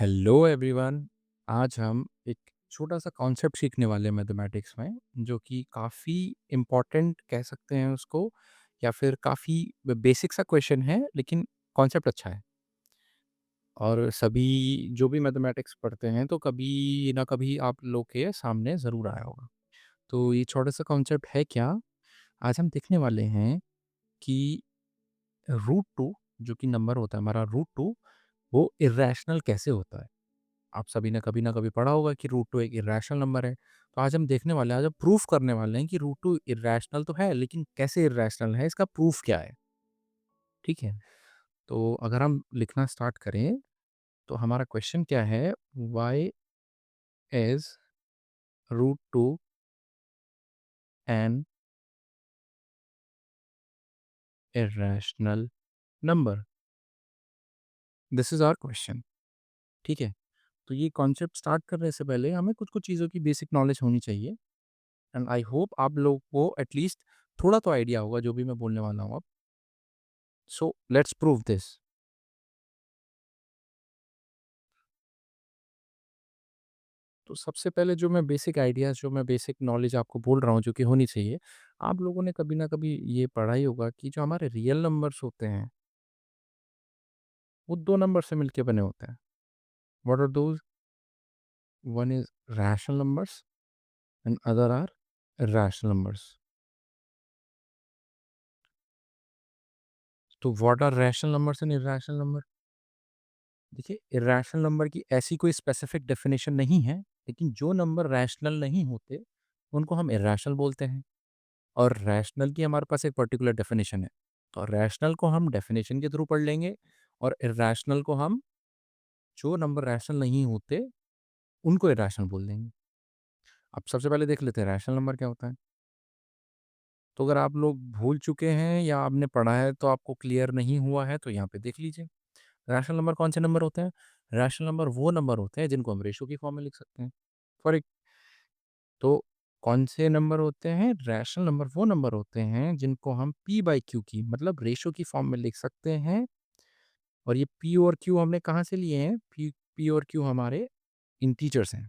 Hello everyone. आज हम एक छोटा सा कॉन्सेप्ट सीखने वाले हैं मैथमेटिक्स में, जो कि काफ़ी इम्पोर्टेंट कह सकते हैं उसको, या फिर काफ़ी बेसिक सा क्वेश्चन है, लेकिन कॉन्सेप्ट अच्छा है। और सभी जो भी मैथमेटिक्स पढ़ते हैं तो कभी ना कभी आप लोग के सामने ज़रूर आया होगा। तो ये छोटा सा कॉन्सेप्ट है क्या, आज हम देखने वाले हैं कि रूट टू जो कि नंबर होता है हमारा रूट टू, वो इरेशनल कैसे होता है। आप सभी ने कभी ना कभी पढ़ा होगा कि रूट टू एक इरेशनल नंबर है। तो आज हम देखने वाले हैं, आज हम प्रूफ करने वाले हैं कि रूट टू इरेशनल तो है, लेकिन कैसे इरेशनल है, इसका प्रूफ क्या है। ठीक है। तो अगर हम लिखना स्टार्ट करें तो हमारा क्वेश्चन क्या है, why is root two an irrational number. This is our question. ठीक है। तो ये कॉन्सेप्ट स्टार्ट करने से पहले हमें कुछ कुछ चीज़ों की बेसिक नॉलेज होनी चाहिए। एंड आई होप आप लोगों को एटलीस्ट थोड़ा तो आइडिया होगा जो भी मैं बोलने वाला हूँ अब। So let's prove this. तो सबसे पहले जो मैं बेसिक आइडियाज़, जो मैं बेसिक नॉलेज आपको बोल रहा हूँ जो कि होनी चाहिए, आप लोगों ने कभी ना कभी ये पढ़ा ही होगा कि जो हमारे रियल नंबर्स होते हैं, वो 2 नंबर से मिलके बने होते हैं। What are those? One is rational numbers and other are irrational numbers. तो what are rational numbers and irrational number? देखिए, इर्रेशनल नंबर की ऐसी कोई स्पेसिफिक डेफिनिशन नहीं है, लेकिन जो नंबर रैशनल नहीं होते, उनको हम इर्रेशनल बोलते हैं। और रैशनल की हमारे पास एक पर्टिकुलर डेफिनेशन है। तो रैशनल को हम डेफिनेशन के थ्रू पढ़ लेंगे, और इर्रेशनल को हम, जो नंबर रैशनल नहीं होते, उनको इर्रेशनल बोल देंगे। अब सबसे पहले देख लेते हैं रैशनल नंबर क्या होता है। तो अगर आप लोग भूल चुके हैं या आपने पढ़ा है तो आपको क्लियर नहीं हुआ है, तो यहाँ पे देख लीजिए। रैशनल नंबर कौन से नंबर होते हैं? रैशनल नंबर वो नंबर होते हैं जिनको हम रेशो की फॉर्म में लिख सकते हैं। फॉर एक तो कौन से नंबर होते हैं? रैशनल नंबर वो नंबर होते हैं जिनको हम p बाई क्यू की, मतलब रेशो की फॉर्म में लिख सकते हैं। और ये p और q हमने कहाँ से लिए हैं? p और q हमारे इंटीजर्स हैं।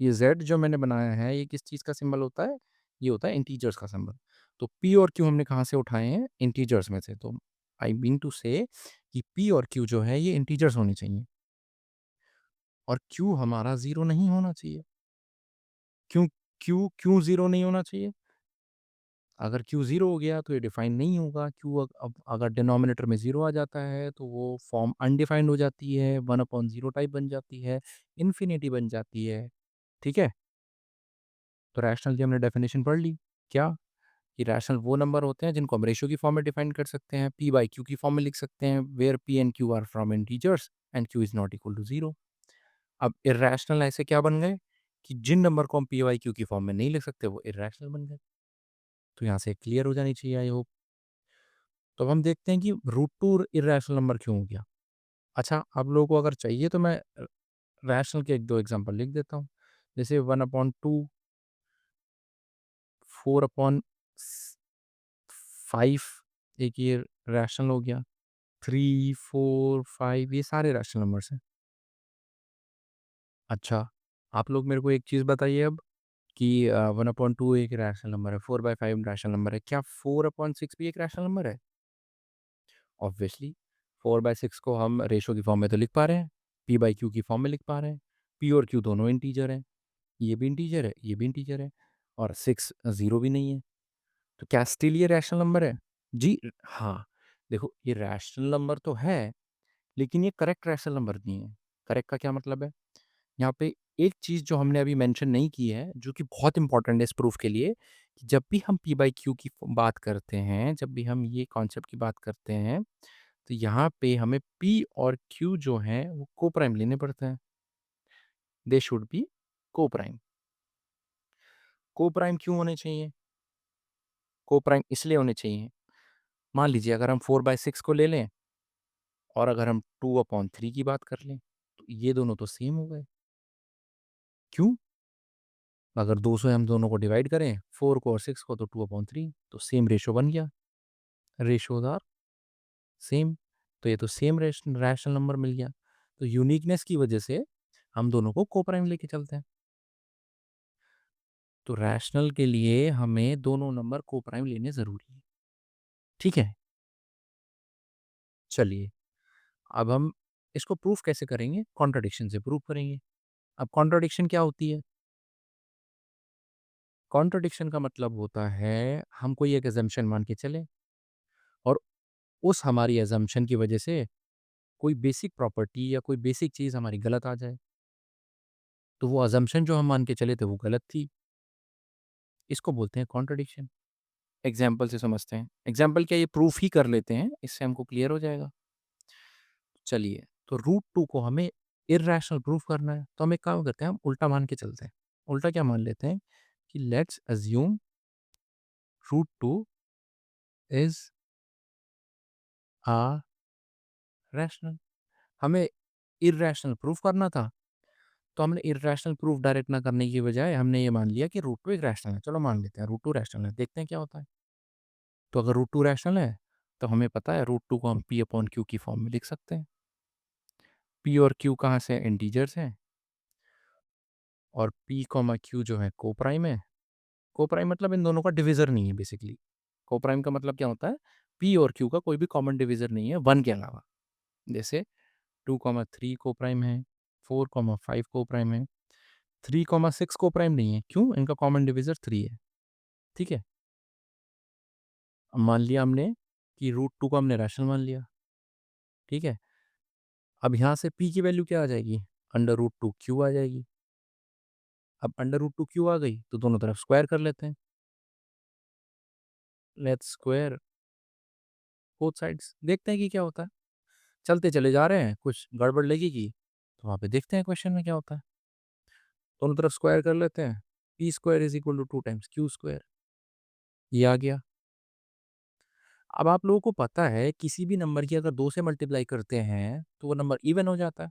ये z जो मैंने बनाया है, ये किस चीज़ का सिंबल होता है? ये होता है इंटीजर्स का सिंबल। तो p और q हमने कहाँ से उठाए हैं? इंटीजर्स में से। तो आई मीन टू से कि p और q जो है ये इंटीजर्स होने चाहिए, और q हमारा ज़ीरो नहीं होना चाहिए। क्यों? क्यों ज़ीरो नहीं होना चाहिए? अगर q ज़ीरो हो गया तो ये डिफाइन नहीं होगा। q अब अगर डिनोमिनेटर में ज़ीरो आ जाता है तो वो फॉर्म अनडिफाइंड हो जाती है, 1/0 टाइप बन जाती है, इन्फिनिटी बन जाती है। ठीक है? तो रैशनल की हमने डेफिनेशन पढ़ ली। क्या? कि रैशनल वो नंबर होते हैं जिनको हम रेशियो की फॉर्म में डिफाइन कर सकते हैं, p बाई q की फॉर्म में लिख सकते हैं, where p and q are from integers and q is not equal to zero. अब इर्रेशनल ऐसे क्या बन गए कि जिन नंबर को हम p बाई q की फॉर्म में नहीं लिख सकते, वो इर्रेशनल बन गए। तो यहाँ से क्लियर हो जानी चाहिए आई होप। तो अब हम देखते हैं कि रूट टू इर्रेशनल नंबर क्यों हो गया। अच्छा, आप लोगों को अगर चाहिए तो मैं रैशनल के 1-2 एग्ज़ाम्पल लिख देता हूँ। जैसे 1/2, 4/स 5, एक ये रैशनल हो गया। 3, 4, 5 ये सारे रैशनल नंबर्स हैं। अच्छा, आप लोग मेरे को एक चीज़ बताइए अब कि 1/2 एक रैशनल नंबर है, 4/5 रैशनल नंबर है। क्या 4/6 भी एक रैशनल नंबर है? ऑब्वियसली 4/6 को हम रेशो की फॉर्म में तो लिख पा रहे हैं, p बाई q की फॉर्म में लिख पा रहे हैं। p और q दोनों इंटीजर हैं। ये भी इंटीजर है, ये भी इंटीजर है, और 6 ज़ीरो भी नहीं है। तो क्या स्टिल ये रैशनल नंबर है? जी हाँ। देखो, ये रैशनल नंबर तो है, लेकिन ये करेक्ट रैशनल नंबर नहीं है। करेक्ट का क्या मतलब है? यहाँ पे एक चीज़ जो हमने अभी मेंशन नहीं की है, जो कि बहुत इंपॉर्टेंट है इस प्रूफ के लिए, कि जब भी हम p बाई q की बात करते हैं, जब भी हम ये कॉन्सेप्ट की बात करते हैं, तो यहाँ पे हमें p और q जो हैं वो को-प्राइम लेने पड़ते हैं। They should be co-prime. Co-prime क्यों होने चाहिए? को-प्राइम इसलिए होने चाहिए, मान लीजिए अगर हम 4/6 को ले लें और अगर हम 2/3 की बात कर लें, तो ये दोनों तो सेम हो गए। क्यों? अगर 2 से हम दोनों को डिवाइड करें, 4 को और 6 को, तो 2/3, तो सेम रेशियो बन गया। Ratios are same. तो ये तो सेम रैशनल नंबर मिल गया। तो यूनिकनेस की वजह से हम दोनों को को-प्राइम लेके चलते हैं। तो रैशनल के लिए हमें दोनों नंबर को-प्राइम लेने ज़रूरी है। ठीक है? चलिए, अब हम इसको प्रूफ कैसे करेंगे? कॉन्ट्रडिक्शन से प्रूफ करेंगे। अब कॉन्ट्रडिक्शन क्या होती है? कॉन्ट्रडिक्शन का मतलब होता है हम कोई एक असम्पशन मान के चलें और उस हमारी असम्पशन की वजह से कोई बेसिक प्रॉपर्टी या कोई बेसिक चीज़ हमारी गलत आ जाए। तो वो असम्पशन जो हम मान के चले थे वो गलत थी। इसको बोलते हैं कॉन्ट्रडिक्शन। एग्ज़ाम्पल से समझते हैं। एग्ज़ाम्पल क्या, ये प्रूफ ही कर लेते हैं, इससे हमको क्लियर हो जाएगा। चलिए, तो रूट 2 को हमें इर्रेशनल प्रूफ करना है, तो हम एक काम करते हैं, हम उल्टा मान के चलते हैं। उल्टा क्या मान लेते हैं कि let's assume root 2 is a rational. हमें इर्रेशनल प्रूफ करना था, तो हमने इर्रेशनल प्रूफ डायरेक्ट ना करने की बजाय हमने ये मान लिया कि रूट 2 एक रैशनल है। चलो मान लेते हैं रूट 2 रैशनल है, देखते हैं क्या होता है। तो अगर रूट 2 रैशनल है, तो हमें पता है रूट 2 को हम p अपॉन q की फॉर्म में लिख सकते हैं। p और q कहाँ से हैं? इंटीजर्स हैं और p, q जो है को-प्राइम है। को-प्राइम मतलब इन दोनों का डिविज़र नहीं है बेसिकली। को-प्राइम का मतलब क्या होता है? p और q का कोई भी कॉमन डिविज़र नहीं है 1 के अलावा। जैसे 2, 3 को-प्राइम है, 4, 5 को-प्राइम है, 3, 6 को-प्राइम नहीं है। क्यों? इनका कॉमन डिविज़र 3 है। ठीक है? अब मान लिया हमने कि रूट 2 को हमने रैशनल मान लिया। ठीक है? अब यहाँ से p की वैल्यू क्या आ जाएगी? अंडर रूट 2 q आ जाएगी। अब अंडर रूट 2 q आ गई, तो दोनों तरफ स्क्वायर कर लेते हैं। लेट्स स्क्वायर बोथ साइड्स, देखते हैं कि क्या होता है। चलते चले जा रहे हैं, कुछ गड़बड़ लगेगी, तो वहाँ पे देखते हैं क्वेश्चन में क्या होता है। दोनों तरफ स्क्वायर कर लेते हैं। p square is equal to 2 times q square, ये आ गया। अब आप लोगों को पता है किसी भी नंबर की अगर 2 से मल्टीप्लाई करते हैं, तो वो नंबर इवन हो जाता है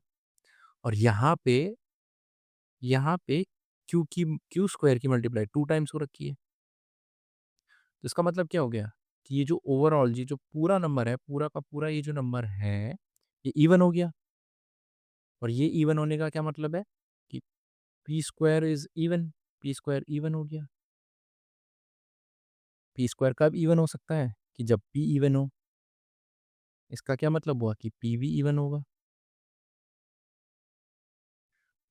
और यहाँ पे q स्क्वायर की मल्टीप्लाई 2 टाइम्स हो रखी है। तो इसका मतलब क्या हो गया कि ये जो ओवरऑल ये जो पूरा नंबर है, पूरा का पूरा ये जो नंबर है, ये इवन हो गया। और ये इवन होने का क्या मतलब है कि p square is even, P square even हो गया। पी स्क्वायर कब इवन हो सकता है? कि जब पी इवन हो। इसका क्या मतलब हुआ कि पी भी इवन होगा।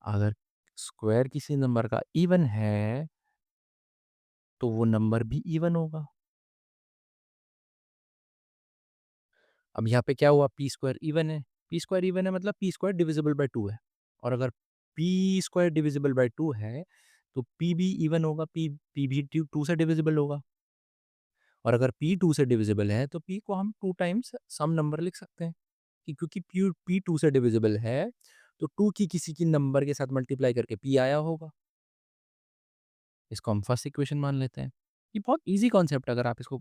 अगर स्क्वायर किसी नंबर का इवन है तो वो नंबर भी इवन होगा। अब यहाँ पे क्या हुआ, पी स्क्वायर इवन है। पी स्क्वायर इवन है मतलब पी स्क्वायर डिविजिबल बाय 2 है। और अगर पी स्क्वायर डिविजिबल बाय 2 है तो पी भी इवन होगा, पी भी 2 से डिविजिबल होगा। और अगर पी 2 से डिविजिबल है तो पी को हम 2 टाइम्स सम नंबर लिख सकते हैं कि क्योंकि पी 2 से डिविजिबल है तो 2 की किसी की नंबर के साथ मल्टीप्लाई करके पी आया होगा। इसको हम फर्स्ट इक्वेशन मान लेते हैं। ये बहुत ईज़ी कॉन्सेप्ट है, अगर आप इसको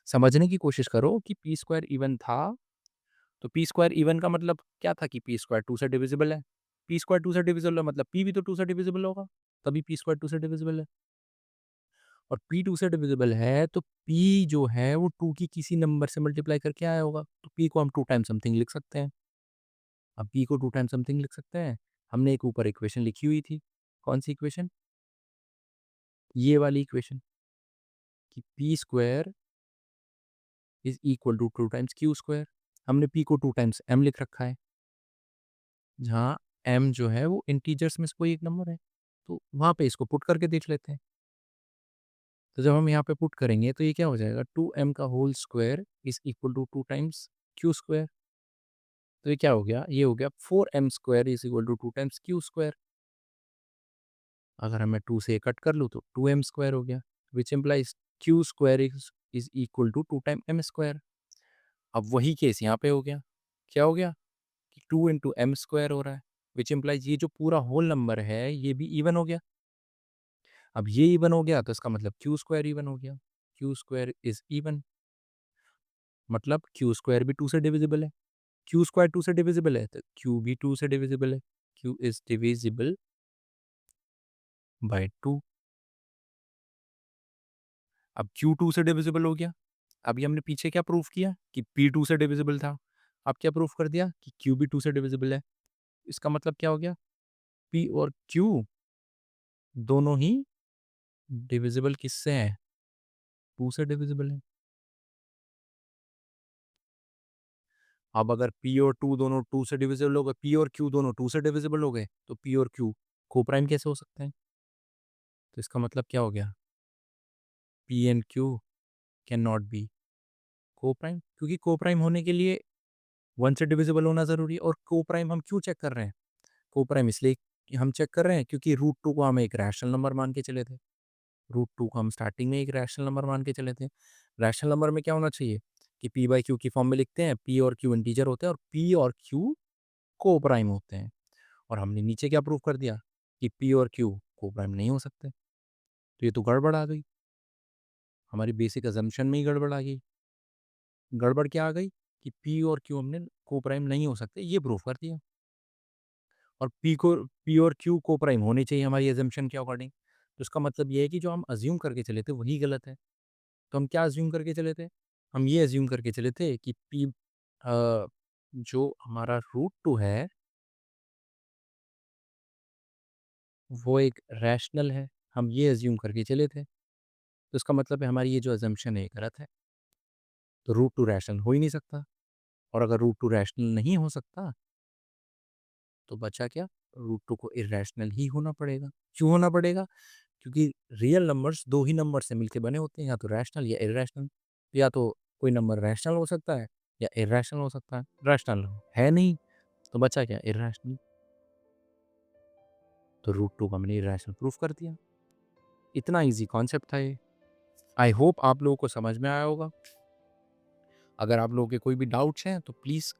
समझने की कोशिश करो कि पी स्क्वायर इवन था, तो पी स्क्वायर इवन का मतलब क्या था कि पी स्क्वायर 2 से डिविजिबल है। पी स्क्वायर 2 से डिविजिबल है मतलब पी भी तो 2 से डिविजिबल होगा, तभी पी स्क्वायर 2 से डिविजिबल है। और पी 2 से डिविजिबल है तो पी जो है वो 2 की किसी नंबर से मल्टीप्लाई करके आया होगा। तो पी को हम 2 टाइम्स समथिंग लिख सकते हैं। अब पी को 2 टाइम्स समथिंग लिख सकते हैं। हमने एक ऊपर इक्वेशन लिखी हुई थी। कौन-सी इक्वेशन? ये वाली इक्वेशन कि p square is equal to 2 times q square. हमने पी को 2 टाइम्स एम लिख रखा है, जहाँ एम जो है वो इंटीजर्स में से कोई एक नंबर है। तो वहाँ पे इसको पुट करके देख लेते हैं। तो जब हम यहाँ पे पुट करेंगे तो ये क्या हो जाएगा, 2m का whole square is equal to 2 times q square. तो ये क्या हो गया? ये हो गया 4m square is equal to 2 times q square. अगर मैं 2 से ये कट कर लूँ तो 2m स्क्वायर हो गया, which implies q square is equal to 2 time m square. अब वही केस यहाँ पे हो गया। क्या हो गया? कि 2 इंटू m स्क्वायर हो रहा है, व्हिच इम्प्लाइज़ ये जो पूरा होल नंबर है, ये भी इवन हो गया। अब ये इवन हो गया तो इसका मतलब क्यू स्क्वायर इवन हो गया। क्यू स्क्वायर इज़ इवन, मतलब क्यू स्क्वायर भी 2 से डिविजिबल है। क्यू स्क्वायर 2 से डिविजिबल है तो क्यू भी 2 से डिविजिबल है। Q is divisible by 2। अब क्यू 2 से डिविजिबल हो गया। अभी हमने पीछे क्या प्रूफ किया कि पी 2 से डिविजिबल था। आप क्या प्रूफ कर दिया कि Q भी 2 से डिविजिबल है। इसका मतलब क्या हो गया? P और Q दोनों ही डिविजिबल किससे हैं? 2 से डिविजिबल है। अब अगर P और 2 दोनों 2 से डिविजिबल हो गए, P और Q दोनों 2 से डिविजिबल हो गए, तो P और Q को-प्राइम कैसे हो सकते हैं? तो इसका मतलब क्या हो गया? P and Q can not be co-prime, क्योंकि को-प्राइम होने के लिए 1 से डिविजिबल होना ज़रूरी है। और को-प्राइम हम क्यों चेक कर रहे हैं? को-प्राइम इसलिए कि हम चेक कर रहे हैं क्योंकि रूट 2 को हम एक रैशनल नंबर मान के चले थे। रूट 2 को हम स्टार्टिंग में एक रैशनल नंबर मान के चले थे। रैशनल नंबर में क्या होना चाहिए कि P बाई Q की फॉर्म में लिखते हैं, P और Q इंटीजर होते हैं और P और Q को-प्राइम होते हैं। और हमने नीचे क्या प्रूव कर दिया कि P और Q को-प्राइम नहीं हो सकते। तो ये तो गड़बड़ आ गई, हमारी बेसिक अजम्पशन में ही गड़बड़ आ गई। गड़बड़ क्या आ गई कि P और Q हमने को-प्राइम नहीं हो सकते, ये प्रूव कर दिया। और P और Q को-प्राइम होने चाहिए हमारी अजम्पशन के अकॉर्डिंग। तो इसका मतलब ये है कि जो हम अज़्यूम करके चले थे वही गलत है। तो हम क्या अज़्यूम करके चले थे? हम ये अज़्यूम करके चले थे कि जो हमारा रूट 2 है, वो एक रैशनल है। हम ये अज़्यूम करके चले थे। तो इसका मतलब है हमारी ये जो अज़म्पशन है ये गलत है। तो रूट 2 रैशनल हो ही नहीं सकता। और अगर रूट 2 रैशनल नहीं हो सकता, तो बचा क्या? रूट 2 को इर्रेशनल ही होना पड़ेगा। क्यों होना पड़ेगा? क्योंकि रियल नंबर्स 2 ही नंबर से मिलके बने होते हैं, या तो रैशनल या इर्रेशनल। या तो कोई नंबर रैशनल हो सकता है या इर्रेशनल हो सकता है। रैशनल है नहीं, तो बचा क्या? इर्रेशनल। तो रूट 2 का मैंने इर्रेशनल प्रूफ कर दिया। इतना ईज़ी कॉन्सेप्ट था ये। आई होप आप लोगों को समझ में आया होगा। अगर आप लोगों के कोई भी डाउट्स हैं तो प्लीज़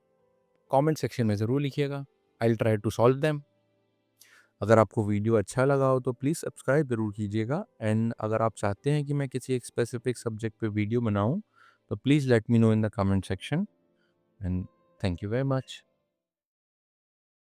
कमेंट सेक्शन में ज़रूर लिखिएगा। I will try to solve them. अगर आपको वीडियो अच्छा लगा हो तो प्लीज़ सब्सक्राइब ज़रूर कीजिएगा। एंड अगर आप चाहते हैं कि मैं किसी एक स्पेसिफिक सब्जेक्ट पे वीडियो बनाऊं, तो please let me know in the comment section. And thank you very much.